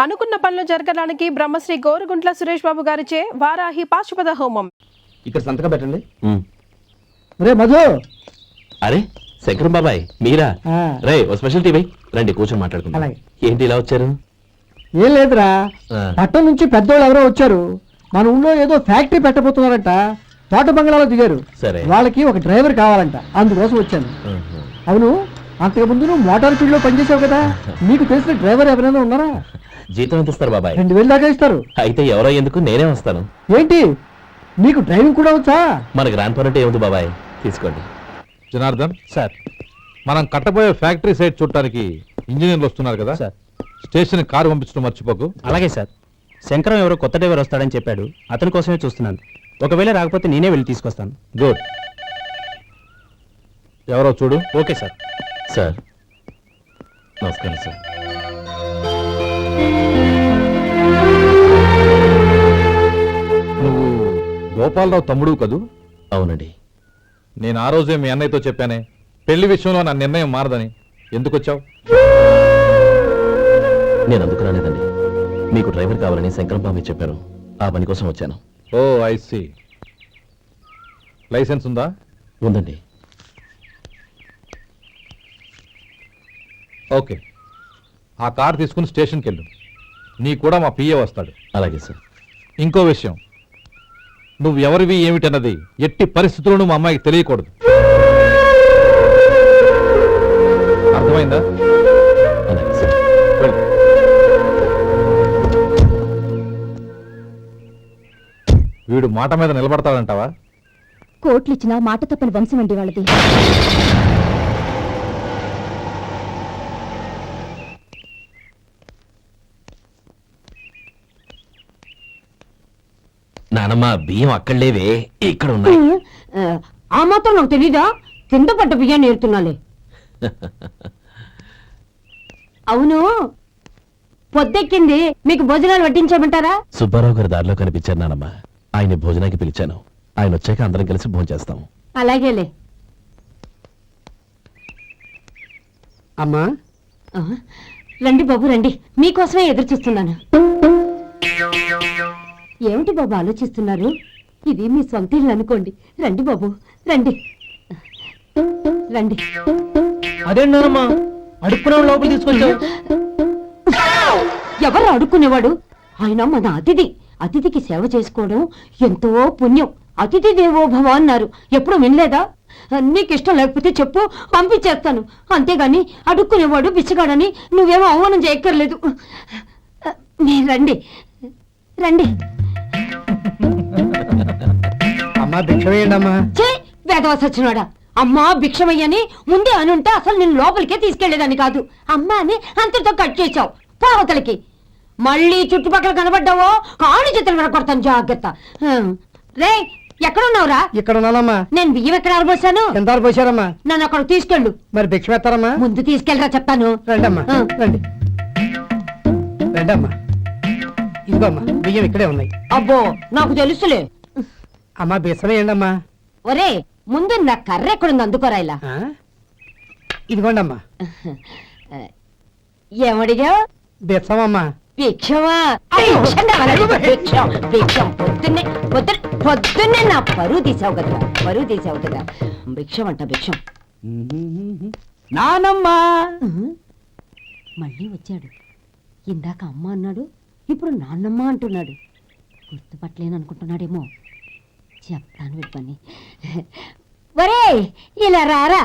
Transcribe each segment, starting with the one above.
అనుకున్న పనులు జరగడానికి బ్రహ్మశ్రీ గోరుగుంట్ల సురేష్ బాబు గారిచే వారాహి పాశుపత హోమం. ఇక్కడ సంతకం పెట్టండి. రే మధు. అరే శంకరం బాబాయ్ మీరా? రే ఓ స్పెషల్ టీవీ రండి కూర్చొని మాట్లాడుకుందాం. ఏంటి ఇలా వచ్చారు? ఏం లేదురా, పట్టణం నుంచి పెద్దోళ్ళు ఎవరో వచ్చారు. మన ఊళ్ళో ఏదో ఫ్యాక్టరీ పెట్టబోతున్నారంట. తోట బంగ్లాలో దిగారు. సరే, వాళ్ళకి ఒక డ్రైవర్ కావాలంట, అందుకోసం వచ్చాను. అవును, అంతకు ముందు నువ్వు మోటార్ ఫీల్డ్ లో పనిచేసావు కదా, నీకు తెలిసిన డ్రైవర్ ఎవరైనా ఉన్నారా? జీతం ఎంత ఇస్తారు బాబాయ్? 2000 దాకా ఇస్తారు. అయితే ఎవరో ఎందుకు, నేనే వస్తాను. ఏంటి, నీకు డ్రైవింగ్ కూడా వచ్చా? మన గ్రాండ్ పరంటే ఏముంది బాబాయ్, తీసుకోండి. జనార్దన్ సార్, మనం కట్టబోయే ఫ్యాక్టరీ సైట్ చూడటానికి ఇంజనీర్లు వస్తున్నారు కదా సార్. స్టేషన్ కారు పంపించడం మర్చిపోకు. అలాగే సార్. శంకరం ఎవరో కొత్త డ్రైవర్ వస్తాడని చెప్పాడు, అతని కోసమే చూస్తున్నాను. ఒకవేళ రాకపోతే నేనే వెళ్ళి తీసుకొస్తాను. గుడ్. ఎవరో చూడు. Okay sir. సార్ నమస్కారం సార్. నువ్వు గోపాలరావు తమ్ముడు కదూ? అవునండి. నేను ఆ రోజే మీ అన్నయ్యతో చెప్పానే, పెళ్లి విషయంలో నా నిర్ణయం మారదని. ఎందుకు వచ్చావు? నేను అందుకు రాలేదండి, మీకు డ్రైవర్ కావాలని శంకరం బాబు చెప్పారు, ఆ పని కోసం వచ్చాను. ఓ ఐ సీ. లైసెన్స్ ఉందా? ఉందండి. ఓకే, ఆ కార్ తీసుకుని స్టేషన్కి వెళ్ళు. నీ కూడా మా పిఏ వస్తాడు. అలాగే సార్. ఇంకో విషయం, నువ్వు ఎవరివి ఏమిటన్నది ఎట్టి పరిస్థితుల్లోనూ మా అమ్మాయికి తెలియకూడదు. అర్థమైందా? అలాగే సార్. వెళ్ళు. వీడు మాట మీద నిలబడతాడంటావా? కోట్లు ఇచ్చినా మాట తప్పని వంశం అండి వాళ్ళది. నానమ్మ బియ్యం అక్కడ లేవే, ఇక్కడ ఉన్నాయి. ఆ మాత్రం నాకు తెలీదా? కింద పడ్డ బియ్యాన్ని ఏరుతున్నాలే. అవును, పొద్దెక్కింది, మీకు భోజనాలు వడ్డించమంటారా? సుబ్బారావు గారి దారిలో కనిపించారు నానమ్మ, ఆయన భోజనానికి పిలిచాను. ఆయన వచ్చాక అందరం కలిసి భోజనం చేస్తాం. అలాగేలే. అమ్మా రండి బాబు రండి, మీకోసమే ఎదురు చూస్తున్నాను. ఏమిటి బాబు ఆలోచిస్తున్నారు? ఇది మీ సొంత ఇల్లు అనుకోండి. రండి బాబు రండి రండి. అదేంటమ్మా అడుక్కునే లోపల తీసుకొచ్చావు? ఎవరు అడుక్కునేవాడు? ఆయన మన అతిథి. అతిథికి సేవ చేసుకోవడం ఎంతో పుణ్యం. అతిథి దేవో భవ అన్నారు, ఎప్పుడు వినలేదా? నీకు ఇష్టం లేకపోతే చెప్పు, పంపించేస్తాను. అంతేగాని అడుక్కునేవాడు బిచ్చగాడని నువ్వేమో అవమానం చేయక్కర్లేదు. మీరు రండి రండి. అమ్మా భిక్ష వేయండి అమ్మా. వేదవాస వచ్చినాడా? అమ్మా భిక్షమయ్యని ముందే అనుంటే అసలు నేను లోపలికే తీసుకెళ్లేదని కాదు. అమ్మా అని అంతటితో కట్ చేశావు. పోవతలకి మళ్ళీ చుట్టుపక్కల కనబడ్డావో కాళ్ళు చేతులు వినకొడతాను, జాగ్రత్త. రే ఎక్కడున్నావురా? ఇక్కడ ఉన్నానమ్మా. నేను బియ్యం ఎక్కడ ఆరబోసాను? ఎంత పోసారమ్మా? నన్ను అక్కడ తీసుకెళ్ళు. మరి భిక్ష పెడతారమ్మా? ముందు తీసుకెళ్ళరా చెప్తాను. రండమ్మా రండి రండమ్మా. ఇదిగోమ్మా బియ్యం ఇక్కడే ఉన్నాయి. అబ్బో నాకు తెలుసులే. అమ్మా బిసం వేయండి అమ్మా. ఒరే ముందు నా కర్ర ఎక్కడుంది, అందుకోరా ఇలా. ఇదిగోండి అమ్మా. ఏమడిగా? బిసమమ్మా. భిక్షమా? భిక్షం భిక్షం. పొద్దున్నే నా పరువు తీసావు కదరా, పరువు తీసావు కదా. భిక్షం అంట భిక్షం. నానమ్మా మళ్ళీ వచ్చాడు. ఇందాక అమ్మ అన్నాడు, ఇప్పుడు నాన్నమ్మ అంటున్నాడు. గుర్తుపట్టలేననుకుంటున్నాడేమో. చెప్తాను వీడి పని. ఒరే ఇలా రారా.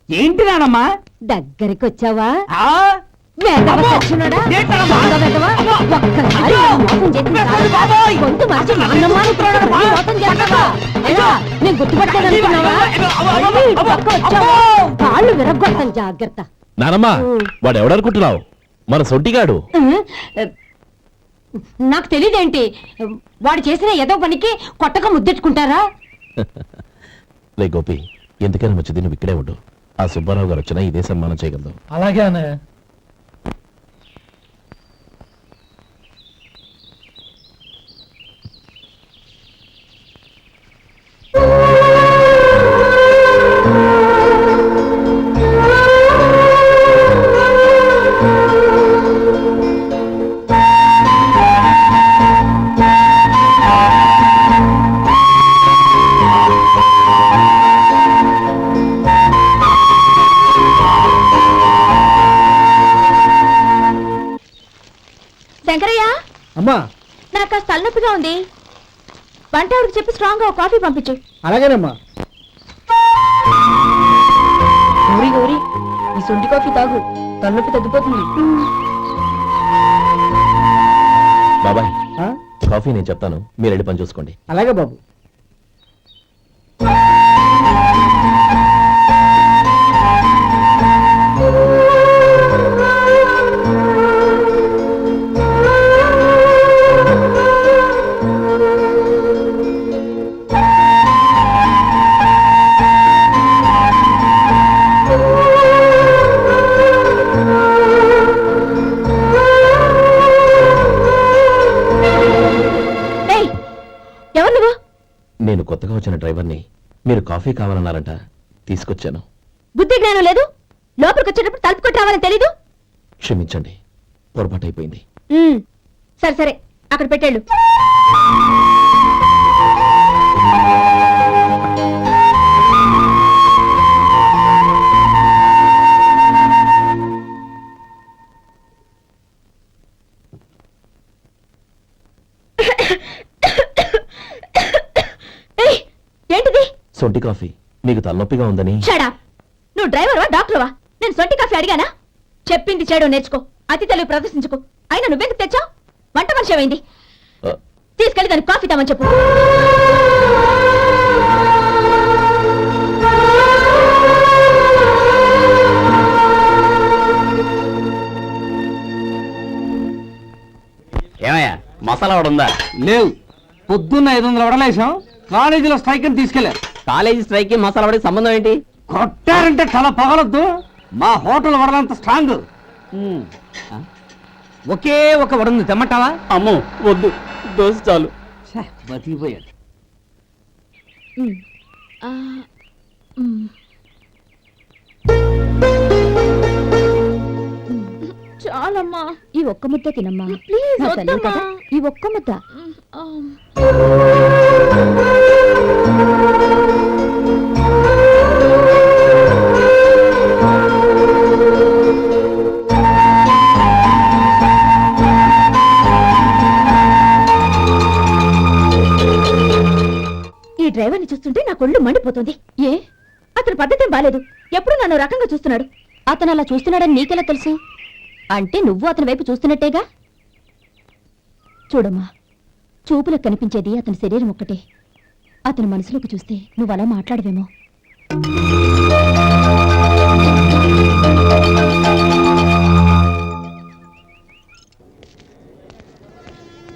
ఏంటి నానమ్మా? దగ్గరికి వచ్చావా? ఒక్కసారి గొంతు మార్చి నాన్నమ్మ మోసం చేస్తావా? నేను గుర్తుపట్టలేదనుకున్నావా? కాళ్ళు విరగొడతాను, జాగ్రత్త. నానమ్మ వాడు ఎవడనుకుంటున్నావు? మన సొంటిగాడు. నాకు తెలియదేంటి? వాడు చేసిన ఏదో పనికి కొట్టక ముద్దెట్టుకుంటారా? రే గోపి, ఎందుకైనా మంచిది నువ్వు ఇక్కడే ఉండు. ఆ సుబ్బారావు గారు వచ్చినా ఇదే సన్మానం చేయగలదు. అలాగే అన్నయ్య. శంకరయ్య, అమ్మా నాకు కాస్త తలనొప్పిగా ఉంది. వంట ఆవిడకి చెప్పి స్ట్రాంగ్ గా కాఫీ పంపించు. అలాగేనమ్మా. గౌరీ గౌరీ, ఈ సొంటి కాఫీ తాగు, తలనొప్పి తగ్గిపోతుంది. బాబాయ్ ఆ? కాఫీ నేను చెప్తాను, మీరు వెళ్ళి పని చూసుకోండి. అలాగే బాబు. ఏయ్, ఎవరు నువ్వు? నేను కొత్తగా వచ్చిన డ్రైవర్ని. మీరు కాఫీ కావాలన్నారంట, తీసుకొచ్చాను. బుద్ధి జ్ఞానం లేదు. లోపలికి వచ్చేటప్పుడు తలుపు కొట్టి రావాలని తెలీదు. క్షమించండి, పొరపాటు అయిపోయింది. సరే సరే, అక్కడ పెట్టేళ్ళు. ఏయ్, ఏంటిది? సొంటి కాఫీ. మీకు తలనొప్పిగా ఉందని. షడా, నువ్వు డ్రైవర్వా డాక్టర్వా? నేను సొంటి కాఫీ అడిగానా? చెప్పింది చేయడం నేర్చుకో, అతి తెలివి ప్రదర్శించుకో. అయినా నువ్వెందుకు తెచ్చావు? వంట మనిషి ఏమైంది? ఆ, తీసుకెళ్ళి దానికి కాఫీ తామని చెప్పు. ఏమయ్యా మసాలా వాడు ఉందా? లేవు. పొద్దున్న 500 వడలేసాం, కాలేజీలో స్ట్రైక్ అని తీసుకెళ్లారు. కాలేజీ స్ట్రైక్ కి మసాలా వాడికి సంబంధం ఏంటి? కొట్టారంటే చాలా పగలొద్దు. మా హోటల్ వడలంత స్ట్రాంగ్. ఒకే ఒక వడుంది, తెమ్మంటావా? అమ్మో వద్దు, దోశ చాలు. బతికిపోయాడు. చాలమ్మా, ఈ ఒక్క ముద్ద తినమ్మా ప్లీజ్. ఈ ఒక్క ముద్ద. ఈ డ్రైవర్ని చూస్తుంటే నా కొళ్ళు మండిపోతుంది. ఏ, అతని పద్ధతి బాలేదు. ఎప్పుడు నన్ను రకంగా చూస్తున్నాడు. అతను అలా చూస్తున్నాడని నీకెలా తెలుసు? అంటే నువ్వు అతని వైపు చూస్తున్నట్టేగా. చూడమ్మా, చూపులకు కనిపించేది అతని శరీరం ఒక్కటే. అతని మనసులోకి చూస్తే నువ్వు అలా మాట్లాడవేమో.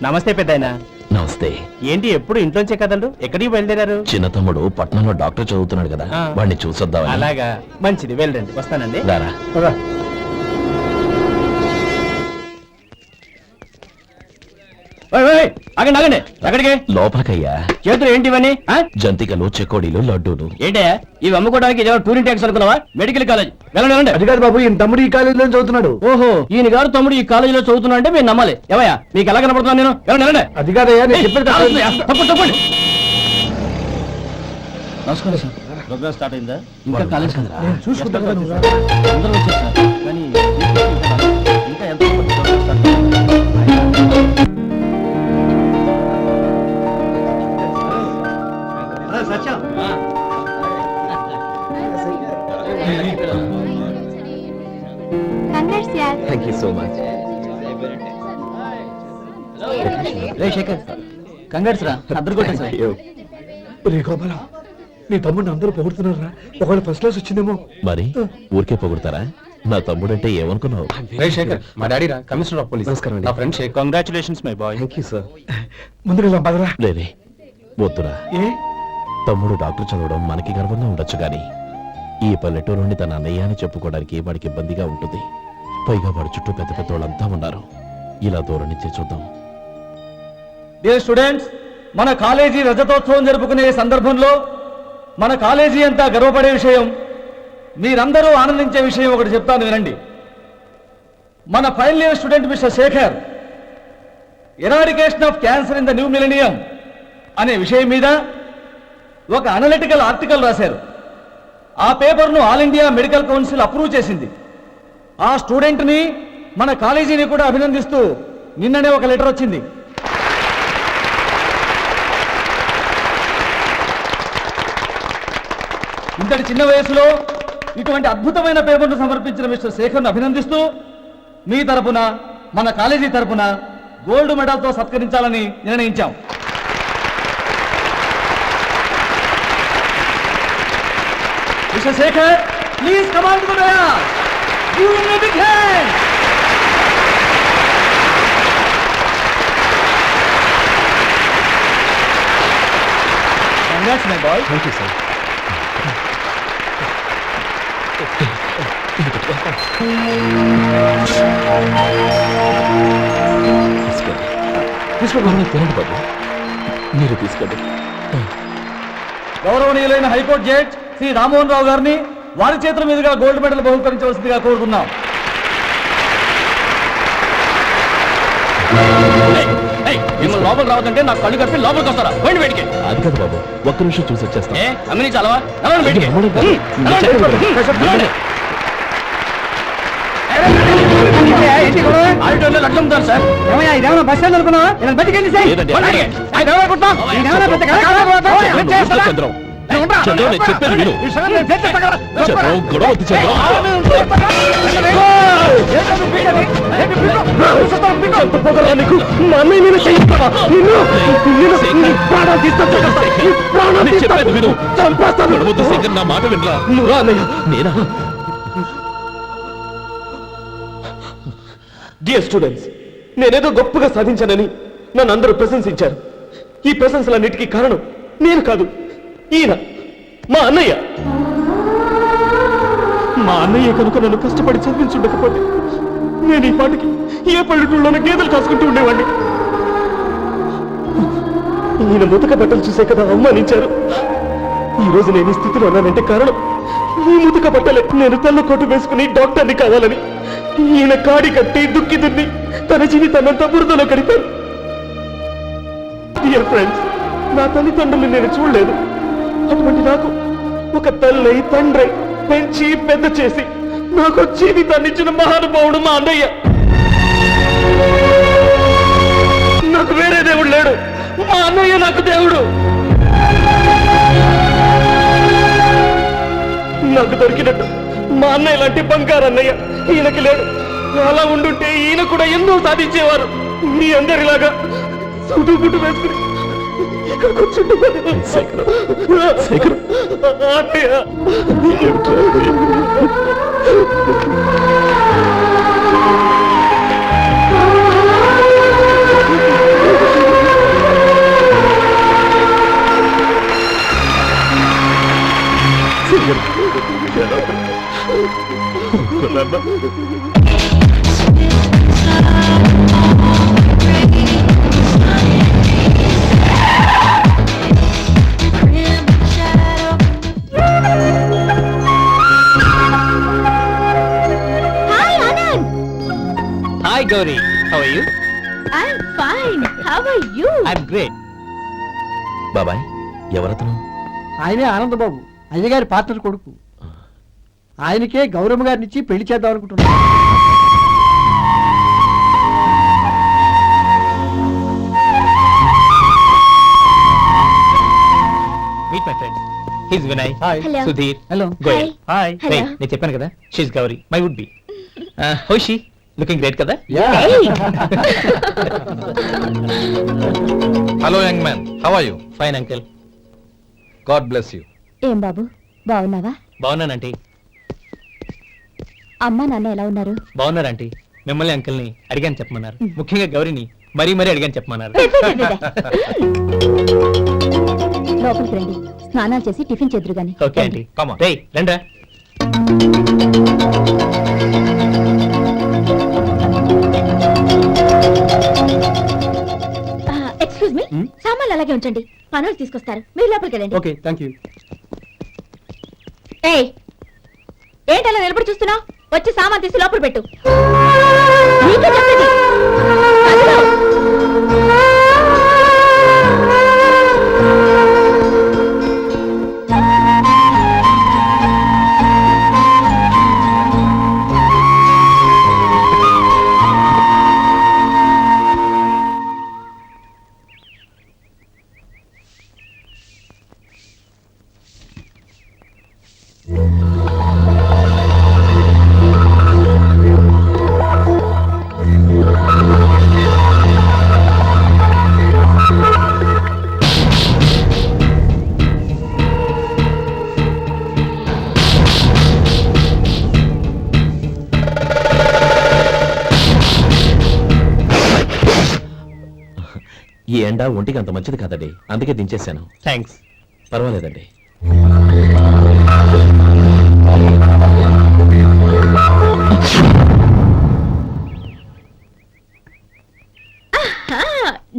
నమస్తే పెద్దాయన. నమస్తే. ఏంటి ఎప్పుడు ఇంట్లోంచే కదలరు? ఎక్కడికి బయలుదేరారు? చిన్న తమ్ముడు పట్నంలో డాక్టర్ చదువుతున్నాడు కదా, ఆ. వాడిని చూసొద్దామని. అలాగా, మంచిది, వెళ్ళండి. వస్తానండి. రారా. ఆగండి ఆగండి, ఎక్కడికి? లోపలికయ్యా. చేతులు ఏంటి ఇవన్నీ? జంతికలు, చెకోడీలు, లడ్డూలు. ఏంటే ఇవి అమ్ముకోవడానికి ఇదేమో టూరింగ్ ట్యాక్స్ అనుకున్నావా? Medical college. వెళ్ళండి వెళ్ళండి. అది కాదు బాబు, ఈయన తమ్ముడు ఈ కాలేజీలో చదువుతున్నాడు. ఓహో, ఈయన గారు తమ్ముడు ఈ కాలేజీలో చదువుతున్నా అంటే మీరు నమ్మాలి. ఏవయ్యా మీకు ఎలా కనపడుతున్నాను నేను? వెళ్ళండి వెళ్ళండి. అది కాదయ్యా, నేను చెప్పేది కాదు. తప్పండి తప్పండి. నమస్కారం సార్. ప్రోగ్రామ్ స్టార్ట్ అయిందా? ఇంకా కాలేజ్ కదా. చూసుకుంటాను. అందరూ వచ్చేసారు కానీ ఇంకా ఎంత ప్రోగ్రామ్ స్టార్ట్ అయింది? Thank you so much. రే శేఖర్, కంగ్రాట్స్ రా, అద్దరు కొట్టా సార్. రే గోపాల, నీ తమ్ముడిని అందరూ పొగుడుతున్నారా? ఒకవేళ ఫస్ట్ క్లాస్ వచ్చిందేమో. మరి ఊరికే పొగుడతారా? నా తమ్ముడంటే ఏమనుకున్నావు? శేఖర్, మా డాడీ రా, కమిషనర్ ఆఫ్ పోలీస్. నమస్కారం అండి. నా friend Shekhar. Congratulations my boy. Thank you sir. ముందుకు పదరా. లేదే, వద్దురా. ఏ తమ్ముడు డాక్టర్ చదవడం మనకి గర్వంగా ఉండొచ్చు గాని ఈ పల్లెటూరుని తన అన్నయ్య అని చెప్పుకోవడానికి వాడికి ఇబ్బందిగా ఉంటుంది. పైగా వాడి చుట్టూ పెద్ద పెద్ద వాళ్ళంతా ఉన్నారు. ఇలా దూరం నుంచి చూద్దాం. డియర్ స్టూడెంట్స్, మన కాలేజీ రజతోత్సవం జరుపుకునే సందర్భంలో మన కాలేజీ అంతా గర్వపడే విషయం, మీరందరూ ఆనందించే విషయం ఒకటి చెప్తాను వినండి. మన final year student mister Shekhar eradication of cancer in the new millennium అనే విషయం మీద ఒక అనలిటికల్ ఆర్టికల్ రాశారు. ఆ పేపర్ను all India medical council approve చేసింది. ఆ స్టూడెంట్ని, మన కాలేజీని కూడా అభినందిస్తూ నిన్ననే ఒక లెటర్ వచ్చింది. ఇంతటి చిన్న వయసులో ఇటువంటి అద్భుతమైన పేపర్ను సమర్పించిన మిస్టర్ శేఖర్ను అభినందిస్తూ మీ తరపున మన కాలేజీ తరపున గోల్డ్ మెడల్తో సత్కరించాలని నిర్ణయించాం. Mister Shekhar, please come on to the dais. Give him a big hand. Congrats my boy. Thank you sir. తీసుకోండి తినండి బాబు, మీరు తీసుకోండి. గౌరవనీయులైన హైకోర్టు జడ్జ్ శ్రీ రామ్మోహన్ రావు గారిని వారి చేతుల మీదుగా గోల్డ్ మెడల్ బహుకరించవలసిందిగా కోరుతున్నాం. మిమ్మల్ని లోపల రావద్దంటే నాకు కళ్ళు కప్పి లోపలికి వస్తారా? పోయింది బయటికి. అది కదా బాబు, ఒక్క నిమిషం చూసి వచ్చేస్తాం. అమ్మిని చాలవా? బయటికి ఆడిటోర్లో లడ్లు అమ్ముతారు సార్. ఏమయ్యా ఇదేమన్నా బస్ స్టాండ్ అనుకున్నావా? ఇలా బయటికి వెళ్ళి సార్. లేదండి. చంద్రం చంద్రం, నేను చెప్పేది విను. చంద్రం, గొడవ వద్దు చంద్రం. నేను చెప్పేది విను. గొడవ వద్దు శేఖర్, నా మాట వినరా. నేనా? డియర్ స్టూడెంట్స్, నేనేదో గొప్పగా సాధించానని నన్ను అందరూ ప్రశంసించారు. ఈ ప్రశంసలన్నిటికీ కారణం నేను కాదు, ఈయన మా అన్నయ్య. మా అన్నయ్య కనుక నన్ను కష్టపడి చదివించుండకపోతే నేను ఈ పాటికి ఏ పల్లెటూరులోనే గేదెలు కాసుకుంటూ ఉండేవాడిని. ఈయన ముతక బట్టలు చూసే కదా అవమానించారు. ఈ రోజు నేను ఈ స్థితిలో ఉన్నానంటే కారణం ఈ ముతక బట్టలే. నేను తెల్ల కోటు వేసుకుని డాక్టర్ని కావాలని ఈయన కాడి కట్టి దుక్కి దున్ని తన జీవితాన్నంతా బురదలో కడిపారు. డియర్ ఫ్రెండ్స్, నా తల్లిదండ్రులు నేను చూడలేదు. అటువంటి నాకు ఒక తల్లి తండ్రి పెంచి పెద్ద చేసి నాకు జీవితాన్ని ఇచ్చిన మహానుభావుడు మా అన్నయ్య. నాకు వేరే దేవుడు లేడు, మా అన్నయ్య నాకు దేవుడు. నాకు దొరికినట్టు మా అన్నయ్య లాంటి బంగారు అన్నయ్య ఈయనకి లేడు. అలా ఉండుంటే ఈయన కూడా ఎన్నో సాధించేవారు. మీ అందరిలాగా సుడు గుడ్డు వేసుకుని ఇక్కడికి వచ్చుంటున్నారు. అన్నయ్య, hi Gauri, how are you? I'm fine. How are you? I'm great. బాబాయ్, ఎవరతను? ఆయనే ఆనందబాబు, అయ్యగారి పార్ట్నర్ కొడుకు. ఆయనకే గౌరమ్మ గారిని ఇచ్చి పెళ్లి చేద్దాం అనుకుంటున్నాను. Meet my friend, his Vinay, Hello. Sudheer, hello. Goyal. Hi. Hello. నేను చెప్పాను కదా, she's Gauri, my would be. How she? Looking great కదా? Hello young man, how are you? Fine uncle. God bless you. ఏం బాబు, బాగున్నావా? బాగున్నానంటీ. అమ్మా నాన్న ఎలా ఉన్నారు? బాగున్నారంటీ. మిమ్మల్ని అంకిల్ని అడిగాను చెప్పమన్నారు. ముఖ్యంగా గౌరీని మరీ మరీ అడిగాను చెప్పమన్నారు. లోపలికి రండి, స్నానాలు చేసి టిఫిన్ చేద్దరు గాని. Okay aunty. Come on. రేయ్ రండ్రా. ఎక్స్క్యూజ్ మీ, సామాన్లు అలాగే ఉంచండి, పనులు తీసుకొస్తారు, మీరు లోపలికి వెళ్ళండి. Okay, thank you. ఏయ్, ఏంటలా నిలబడి చూస్తున్నావు? వచ్చి సామాన్ తీసి లోపల పెట్టు. నీకే చెప్పేది. అందులో. ఈ ఎండ ఒంటికి అంత మంచిది కాదండి, అందుకే దించేశాను. థ్యాంక్స్. పర్వాలేదండి.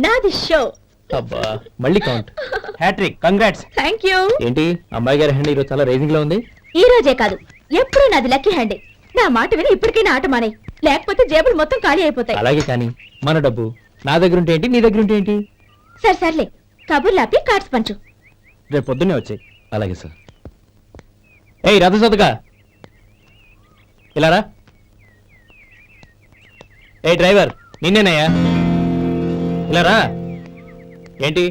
నాది షో. అబ్బా మళ్ళీ count. Hat trick, congrats. Thank you. ఏంటి అమ్మాయి గారి హ్యాండ్ ఈరోజు చాలా రైజింగ్ లో ఉంది? ఈ రోజే కాదు, ఎప్పుడూ నాది లక్కీ హ్యాండే. నా మాట విని ఇప్పటికైనా ఆట మానే, లేకపోతే జేబులు మొత్తం ఖాళీ అయిపోతాయి. అలాగే కానీ మన డబ్బు నా దగ్గర ఉంటే ఏంటి, నీ దగ్గర ఉంటే ఏంటి? సరే సర్లే, కబుర్లు ఆపి కార్డ్స్ పంచు. రేపు పొద్దున్నే వచ్చాయి. అలాగే సార్. ఏయ్ రథసోదగా ఇలా రా. ఏ డ్రైవర్, నిన్నేనయ్యా, ఇలా రా. ఏంటి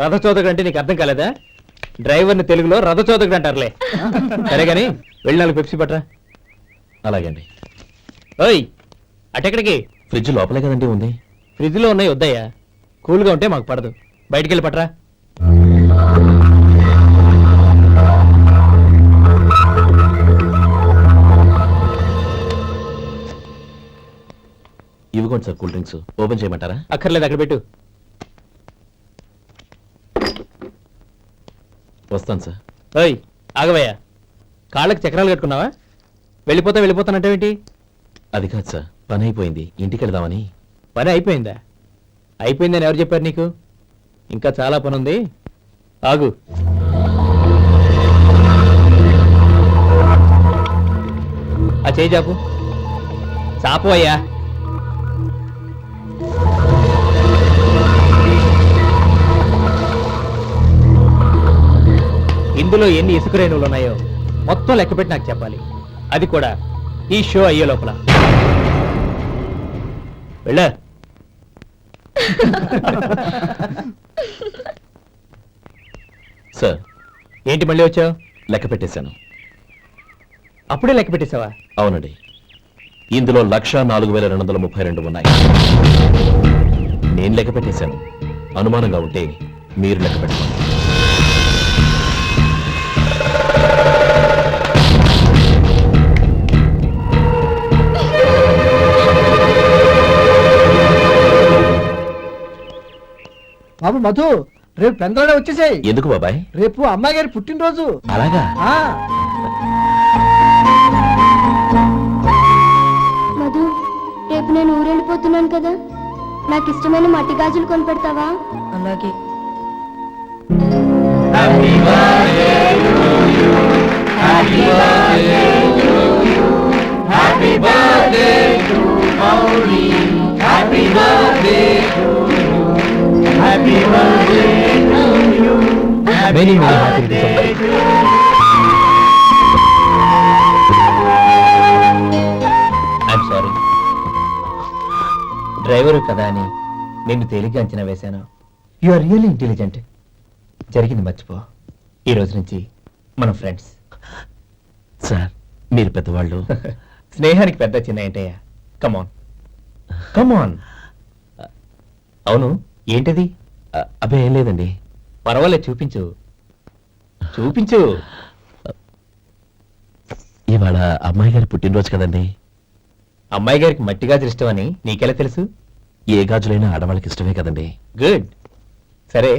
రథచోదకుడు అంటే నీకు అర్థం కాలేదా? డ్రైవర్ని తెలుగులో రథచోదకుడు అంటారులే. సరే గాని వెళ్ళి 4 పెప్సీ పట్రా. అలాగే అండి. ఓయ్ అటెక్కడికి? ఫ్రిడ్జ్ లోపలే కదండి ఉంది. ఫ్రిడ్జ్లో ఉన్నాయి వద్దయ్యా, కూల్గా ఉంటే మాకు పడదు. బయటికి వెళ్ళి పట్రా. ఇవ్వకోండి సార్ కూల్ డ్రింక్స్. ఓపెన్ చేయమంటారా? అక్కర్లేదు, అక్కడ పెట్టు. వస్తాను సార్. ఓయ్ ఆగవయ్యా, కాళ్ళకి చక్రాలు కట్టుకున్నావా? వెళ్ళిపోతానంటే అది కాదు సార్, పని అయిపోయింది, ఇంటికి వెళదామని. పని అయిపోయిందా? అయిపోయిందని ఎవరు చెప్పారు నీకు? ఇంకా చాలా పని ఉంది, ఆగు. ఆ చేయి చాపు. చాపు అయ్యా. ఇందులో ఎన్ని ఇసుక రేణువులు ఉన్నాయో మొత్తం లెక్కపెట్టి నాకు చెప్పాలి. అది కూడా ఈ షో అయ్యే లోపల. వెళ్ళ. సార్ ఏంటి మళ్ళీ వచ్చావు? లెక్క పెట్టేశాను. అప్పుడే లెక్క పెట్టేశావా? అవునండి, ఇందులో 1,04,232 ఉన్నాయి. నేను లెక్క పెట్టేశాను. అనుమానంగా ఉంటే మీరు లెక్క పెట్టండి. బాబు మధు, రేపు పెందలాడే వచ్చేసాయి. ఎందుకు బాబాయ్? రేపు అమ్మాయి గారి పుట్టినరోజు. అలాగా? మధు, రేపు నేను ఊరెళ్ళిపోతున్నాను కదా, నాకు ఇష్టమైన మట్టి గాజులు కొనిపెడతావా? అలాగే. Many happy returns. I'm sorry. Driver కదా అని నిన్ను తేలిగ్గా అంచనా వేశాను. You are really intelligent. జరిగింది మర్చిపో. ఈ రోజు నుంచి మనం ఫ్రెండ్స్. సార్ మీరు పెద్దవాళ్ళు. స్నేహానికి పెద్ద చిన్న ఏంటయ్యా? కమాన్ కమాన్. అవును, ఏంటిది? అబ్బే ఏం లేదండి. పర్వాలేదు, చూపించు చూపించు. ఇవాళ అమ్మాయి గారి పుట్టినరోజు కదండి. అమ్మాయి గారికి మట్టి గాజులు ఇష్టం అని నీకెలా తెలుసు? ఏ గాజులైనా ఆడవాళ్ళకి ఇష్టమే కదండి. గుడ్. సరే,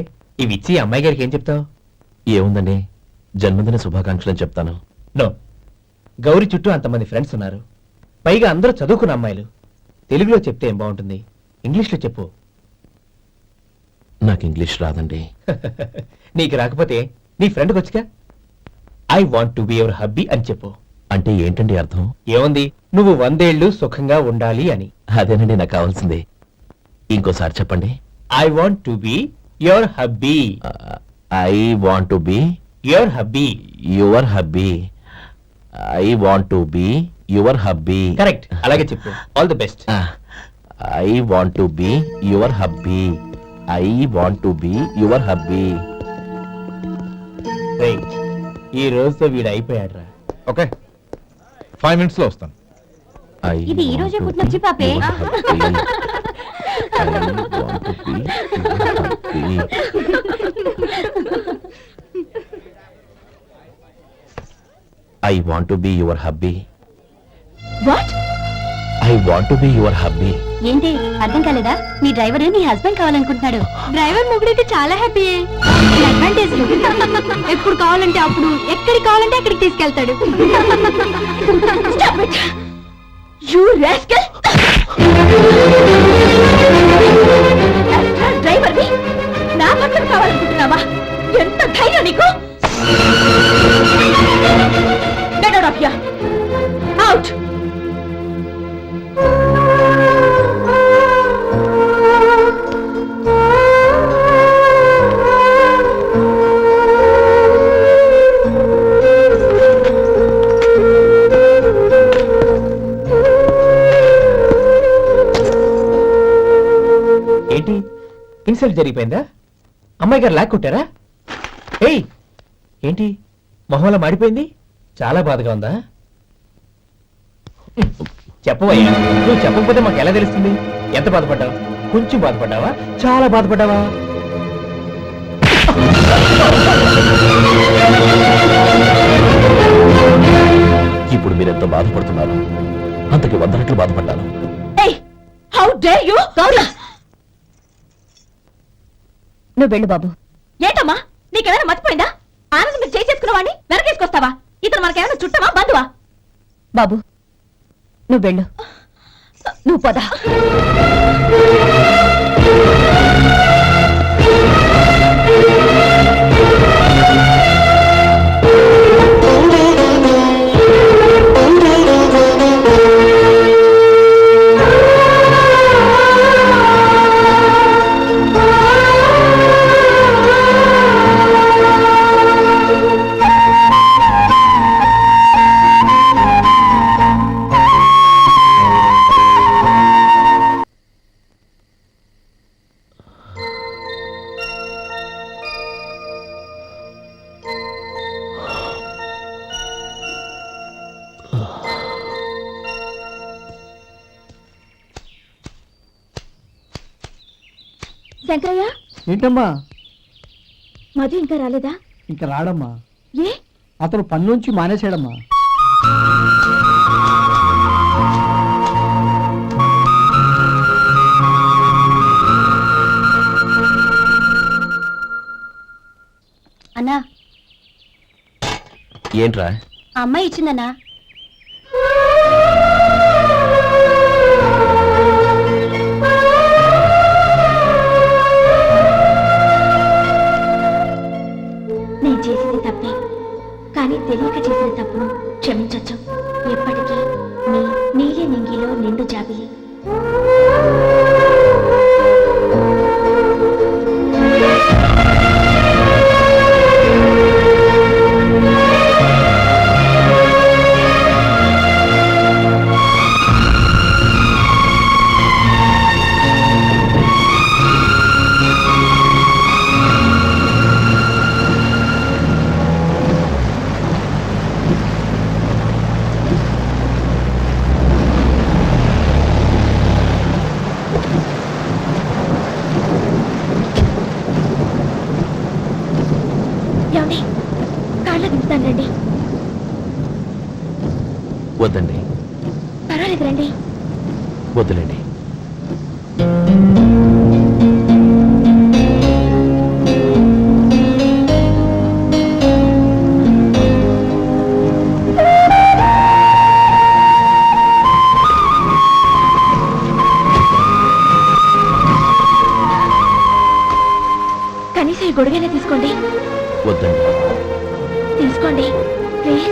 ఇవి ఇచ్చి అమ్మాయి గారికి ఏం చెప్తావు? ఏముందండి, జన్మదిన శుభాకాంక్షలు అని చెప్తాను. నో, గౌరీ చుట్టూ అంతమంది ఫ్రెండ్స్ ఉన్నారు, పైగా అందరూ చదువుకున్న అమ్మాయిలు. తెలుగులో చెప్తే ఏం బాగుంటుంది, ఇంగ్లీష్లో చెప్పు. నాకు ఇంగ్లీష్ రాదండి. నీకు రాకపోతే నీ ఫ్రెండ్కి వచ్చిగా I want to be your hubby అని చెప్పు. అంటే ఏంటండి అర్థం? ఏముంది, నువ్వు 100 ఏళ్ళు సుఖంగా ఉండాలి అని. అదేనండి నాకు కావాల్సింది. ఇంకోసారి చెప్పండి. I want to be your hubby. I want to be your hubby. Your hubby. I want to be your hubby. Correct, అలాగే చెప్పు. All the best. I want to be your hubby. I want to be your hubby. ఈ రోజుతో వీడు అయిపోయాడ్రా. Okay, 5 minutes లో వస్తాను. ఇది ఈ రోజే పుట్టినొచ్చి పాపే. I want to be your hubby. What? I want be your hubby. ఏంటి అర్థం కాలేదా? మీ డ్రైవర్ నీ హస్బెండ్ కావాలనుకుంటున్నాడు. డ్రైవర్ మొగుడైతే చాలా హ్యాపీ. అడ్వాంటేజ్ ఎప్పుడు కావాలంటే అప్పుడు, ఎక్కడికి కావాలంటే అక్కడికి తీసుకెళ్తాడు. You rascal! డ్రైవర్ నా భర్తను కావాలనుకుంటున్నావా? ఎంత ధైర్యం నీకు! Get out of here! Out! ఏంటి ఇన్సల్ట్ జరిగిపోయిందా? అమ్మాయి గారు లాక్ కొట్టారా? ఏయ్ ఏంటి మొహంలో మాడిపోయింది? చాలా బాధగా ఉందా? చెప్పవయ్యా, నువ్వు చెప్పకపోతే మాకు ఎలా తెలుస్తుంది? ఎంత బాధపడ్డావు? కొంచెం బాధపడ్డావా? చాలా బాధపడ్డావా? ఇప్పుడు మీరెంత బాధపడుతున్నారు, అంతకి 100 రెట్లు బాధపడ్డాను. How dare you! నువ్వు వెళ్ళు బాబు. ఏంటమ్మా నీకేమైనా మర్చిపోయిందా? ఆనందం మీరు చేసేసుకున్నవాడిని వెనకేసుకొస్తావా? ఇతను మనకేమైనా చుట్టమా బంధువా? బాబు నువ్వు వెళ్ళు. నువ్వు పద. శంకరయ్య, ఏంటమ్మా? మధు ఇంకా రాలేదా? ఇంకా రాడమ్మా. ఏ? అతను పని నుంచి మానేశాడమ్మా. అన్నా, ఏంట్రా? ఆ అమ్మాయి ఇచ్చిందన్నా. నేను చేసింది తప్పే, కానీ తెలియక చేసిన తప్పును క్షమించొచ్చు. ఎప్పటికీ నీ నీలి నింగిలో నిండు జాబిలి. ఏమండి, కాళ్ళ దింపుతాను రండి. వద్దండి, పర్వాలేదు రండి. వద్దులేండి. కనీసం ఈ గొడుగైనా తీసుకోండి. వద్దండి. తీసుకోండి ప్లీజ్.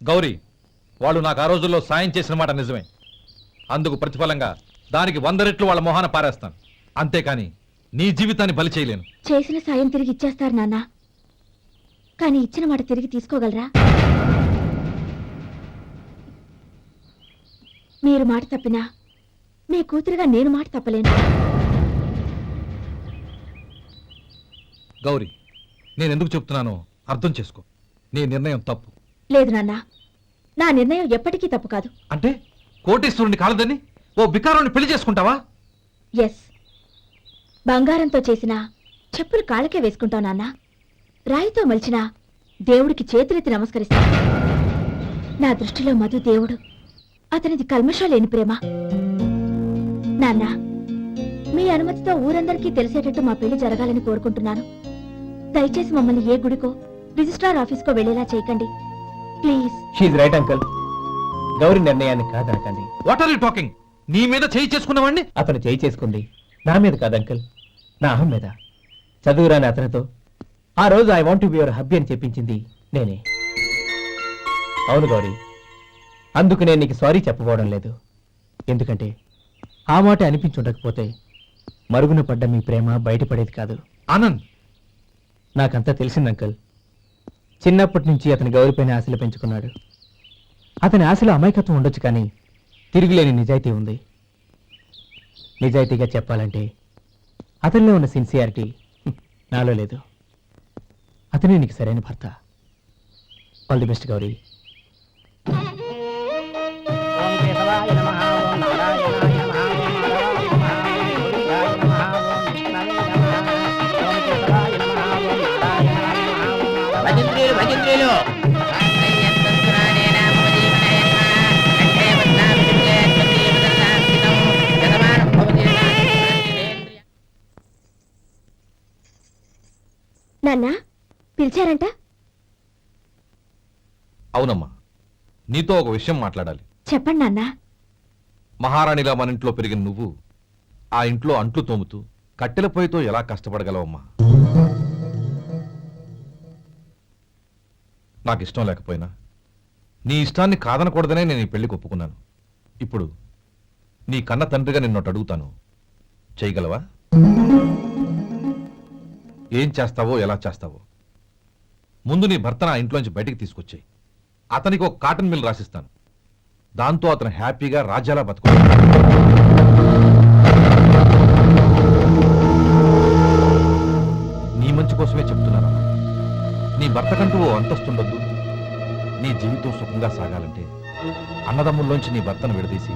గౌరీ, వాళ్ళు నాకు ఆ రోజుల్లో సాయం చేసిన మాట నిజమే. అందుకు ప్రతిఫలంగా దానికి 100 రెట్లు వాళ్ళ మొహాన పారేస్తాను. అంతేకాని నీ జీవితాన్ని బలి చేయలేను. చేసిన సాయం తిరిగి ఇచ్చేస్తారు నాన్న, కానీ ఇచ్చిన మాట తిరిగి తీసుకోగలరా? మీరు మాట తప్పినా మీ కూతురుగా నేను మాట తప్పలేను. గౌరీ, నేను ఎందుకు చెప్తున్నానో అర్థం చేసుకో. నీ నిర్ణయం తప్పు. లేదు నాన్న, నా నిర్ణయం ఎప్పటికీ తప్పు కాదు. అంటే కోటీశ్వరుని కాలదని ఓ బికారుని పెళ్లి చేసుకుంటావా? ఎస్, బంగారంతో చేసిన చెప్పులు కాళ్ళకే వేసుకుంటావు నాన్న. రాయితో మలిచిన దేవుడికి చేతులెత్తి నమస్కరిస్తా. నా దృష్టిలో మధు దేవుడు, అతనిది కల్మషం లేని ప్రేమ. నాన్న, మీ అనుమతితో ఊరందరికీ తెలిసేటట్టు మా పెళ్లి జరగాలని కోరుకుంటున్నాను. దయచేసి మమ్మల్ని ఏ గుడికో రిజిస్ట్రార్ ఆఫీస్కో వెళ్లేలా చేయకండి please. She's right uncle. Gauri నిర్ణయాన్ని కాదనకండి. What are you talking? నీ మీద చేయి చేసుకున్నవాడిని అతను చేయి చేసుకుంది నా మీద కాదు అంకుల్, నా అహం మీద. చదువురాని అతనితో ఆ రోజు I want to be your hubby అని చెప్పించింది నేనే. అవును గౌరీ, అందుకు నేను నీకు సారీ చెప్పబోవడం లేదు. ఎందుకంటే ఆ మాట అనిపించుండకపోతే మరుగున పడ్డ మీ ప్రేమ బయటపడేది కాదు. ఆనంద్, నాకంతా తెలిసింది అంకుల్. చిన్నప్పటి నుంచి అతని గౌరీపైన ఆశలు పెంచుకున్నాడు. అతని ఆశలో అమాయకత్వం ఉండొచ్చు, కానీ తిరుగులేని నిజాయితీ ఉంది. నిజాయితీగా చెప్పాలంటే అతనిలో ఉన్న సిన్సియారిటీ నాలో లేదు. అతనే నీకు సరైన భర్త. All the best Gauri. నాన్న, పిలిచారంట? అవునమ్మా, నీతో ఒక విషయం మాట్లాడాలి. చెప్పండి నాన్న. మహారాణిలా మన ఇంట్లో పెరిగిన నువ్వు ఆ ఇంట్లో అంట్లు తోముతూ కట్టెల పొయ్యితో ఎలా కష్టపడగలవమ్మా? నాకు ఇష్టం లేకపోయినా నీ ఇష్టాన్ని కాదనకూడదనే నేను ఈ పెళ్లికి ఒప్పుకున్నాను. ఇప్పుడు నీ కన్న తండ్రిగా నిన్నొకటి అడుగుతాను, చేయగలవా? ఏం చేస్తావో, ఎలా చేస్తావో ముందు నీ భర్తను ఆ ఇంట్లోంచి బయటికి తీసుకొచ్చాయి. అతనికి ఒక కాటన్ మిల్ రాసిస్తాను. దాంతో అతను హ్యాపీగా రాజ్యాలా బతుకుతాడు. నీ మంచి కోసమే చెప్తున్నాను. నీ భర్తకంటూ ఓ అంతస్తుండొద్దు. నీ జీవితం సుఖంగా సాగాలంటే అన్నదమ్ముల్లోంచి నీ భర్తను విడదీసి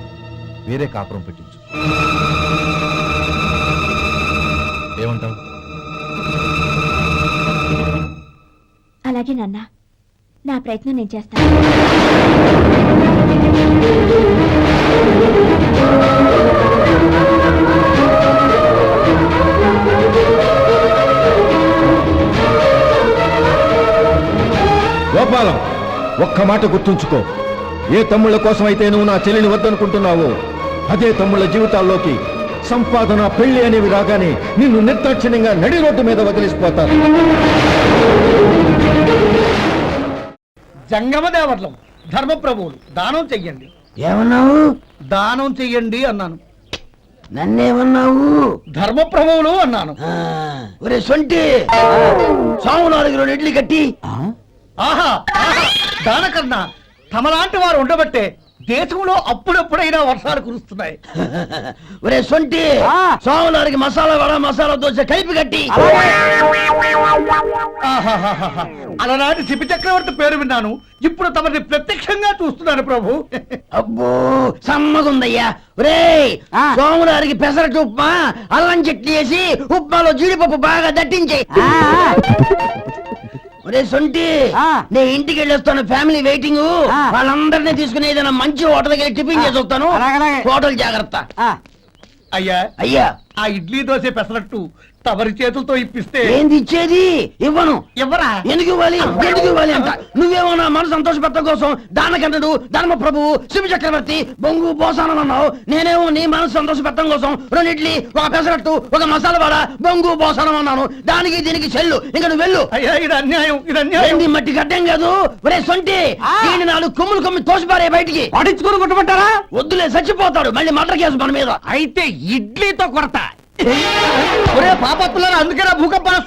వేరే కాపురం పెట్టించు. ఏమంటావు? అలాగే నాన్న, నా ప్రయత్నం నేను చేస్తాను. గోపాలం, ఒక్క మాట గుర్తుంచుకో. ఏ తమ్ముళ్ళ కోసమైతే నువ్వు నా చెల్లిని వద్దనుకుంటున్నావో అదే తమ్ముళ్ళ జీవితాల్లోకి సంపాదన, పెళ్లి అనేవి రాగానే నిన్ను నిర్దాక్షిణ్యంగా నడి రోడ్డు మీద వదిలిసిపోతారు. జంగమదేవర్లం, ధర్మప్రభువులు, దానం చెయ్యండి. ఏమన్నావు? దానం చెయ్యండి అన్నాను. నన్నేమన్నావు? ధర్మప్రభువులు అన్నాను. ఒరే సొంటి, సాము 4 ఇడ్లీ కట్టి. ఆహా, దానకన్నా తమలాంటి వారు ఉండబట్టే దేశంలో అప్పుడెప్పుడైనా వర్షాలు కురుస్తున్నాయి. ఒరే సొంటి, సాము 4 మసాలా వడ, మసాలా దోశ కలిపి కట్టి. ఆహాహాహా, అలనాటి శిపి చక్రవర్తి పేరు విన్నాను, ఇప్పుడు తమని ప్రత్యక్షంగా చూస్తున్నాను ప్రభు. అబ్బో సమ్మగుందయ్యా. ఒరే సోములారికి పెసరట్టు ఉప్మా, అల్లం చట్నీ వేసి ఉప్మాలో జీడిపప్పు బాగా దట్టించే. ఒరే సొంటి, నేను ఇంటికి వెళ్ళొస్తాను, ఫ్యామిలీ వెయిటింగ్. వాళ్ళందరినీ తీసుకుని ఏదైనా మంచి హోటల్కి వెళ్ళి టిఫిన్ చేసి వస్తాను. హోటల్ జాగ్రత్త. అయ్యా అయ్యా, ఆ ఇడ్లీ దోశ పెసరట్టు తమరి చేతులతో ఇప్పిస్తే ఏంది ఇచ్చేది? ఇవ్వను. ఎవరా ఎందుకు ఇవ్వాలి? ఎందుకు ఇవ్వాలి అంట? నువ్వేమన్నా మనసు సంతోషపెట్టడం కోసం దానకంటుడు ధర్మ ప్రభువు శివ చక్రవర్తి బొంగు బోసానం అన్నావు. నేనేమో నీ మనసు సంతోషపెట్టడం కోసం 2 ఇడ్లీ, 1 పెసరట్టు, 1 మసాలా వడ, బొంగు బోసానం అన్నాను. దానికి దీనికి చెల్లు. ఇంకా నువ్వు వెళ్ళు. అయ్యా ఇది అన్యాయం, ఇది అన్యాయం. ఏంది మట్టి గడ్డం కాదు. ఒరే సొంటి, దీని 4 కొమ్ములు కొమ్మి తోసిపారే బయటికి. పడించుకొని కొట్టమంటారా? వద్దులే, చచ్చిపోతాడు. మళ్ళీ మర్డర్ కేసు మన మీద. అయితే ఇడ్లీతో కొడతా. ఒరే పాపత్తులారా, అందుకేనా భూకంపాలు